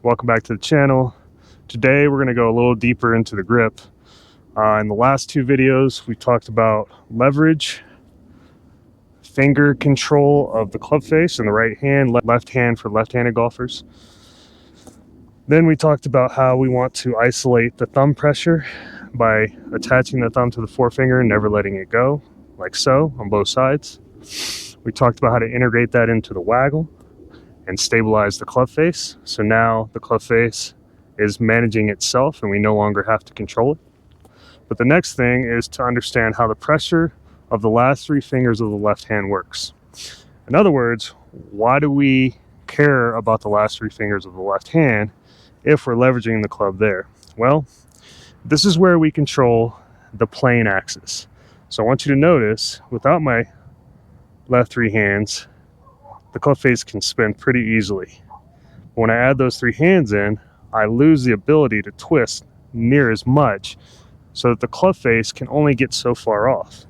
welcome back to the channel. Today we're going to go a little deeper into the grip. In the last two videos we talked about leverage, finger control of the club face in the right hand, left hand for left-handed golfers. Then we talked about how we want to isolate the thumb pressure by attaching the thumb to the forefinger and never letting it go, like so, on both sides. We talked about how to integrate that into the waggle and stabilize the club face. So now the club face is managing itself and we no longer have to control it. But the next thing is to understand how the pressure of the last three fingers of the left hand works. In other words, why do we care about the last three fingers of the left hand if we're leveraging the club there? Well, this is where we control the plane axis. So I want you to notice, without my left three hands, the club face can spin pretty easily. When I add those three hands in, I lose the ability to twist near as much, so that the club face can only get so far off.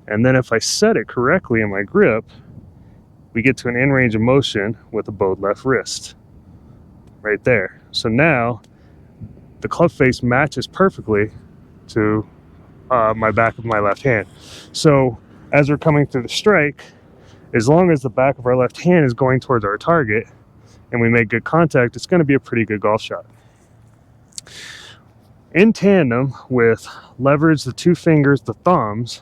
And then if I set it correctly in my grip, we get to an in range of motion with a bowed left wrist right there. So now the club face matches perfectly to my back of my left hand. So as we're coming through the strike, as long as the back of our left hand is going towards our target and we make good contact, it's going to be a pretty good golf shot. In tandem with leverage, the two fingers, the thumbs,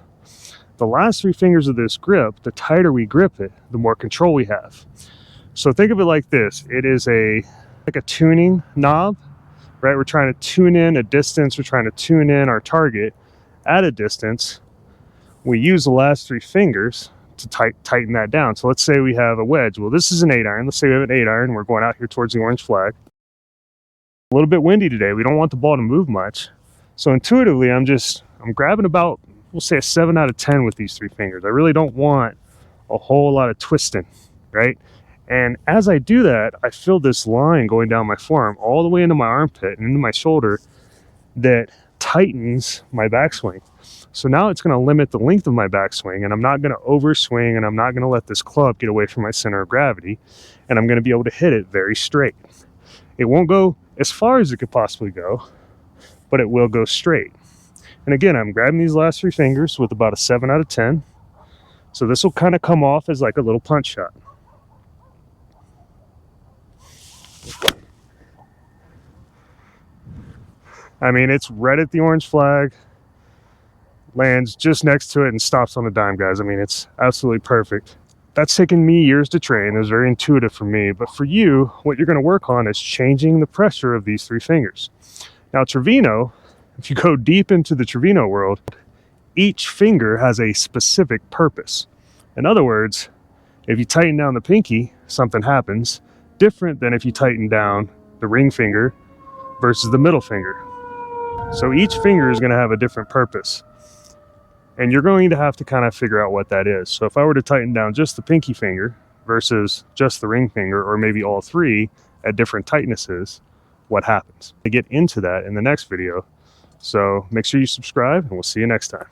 the last three fingers of this grip, the tighter we grip it, the more control we have. So think of it like this. It is like a tuning knob, right? We're trying to tune in a distance. We're trying to tune in our target at a distance. We use the last three fingers to tighten that down. So let's say we have a wedge. Well, this is an 8-iron. Let's say we have an 8-iron. We're going out here towards the orange flag. A little bit windy today. We don't want the ball to move much. So intuitively, I'm grabbing about, we'll say a 7 out of 10 with these three fingers. I really don't want a whole lot of twisting, right? And as I do that, I feel this line going down my forearm all the way into my armpit and into my shoulder that tightens my backswing. So now it's going to limit the length of my backswing, and I'm not going to overswing, and I'm not going to let this club get away from my center of gravity, and I'm going to be able to hit it very straight. It won't go as far as it could possibly go, but it will go straight. And again, I'm grabbing these last three fingers with about a 7 out of 10. So this will kind of come off as like a little punch shot. I mean, it's right at the orange flag, lands just next to it and stops on the dime, guys. I mean, it's absolutely perfect. That's taken me years to train. It was very intuitive for me. But for you, what you're going to work on is changing the pressure of these three fingers. Now, Trevino, if you go deep into the Trevino world, each finger has a specific purpose. In other words, if you tighten down the pinky, something happens different than if you tighten down the ring finger versus the middle finger. So each finger is going to have a different purpose. And you're going to have to kind of figure out what that is. So if I were to tighten down just the pinky finger versus just the ring finger, or maybe all three at different tightnesses, what happens? I get into that in the next video. So make sure you subscribe, and we'll see you next time.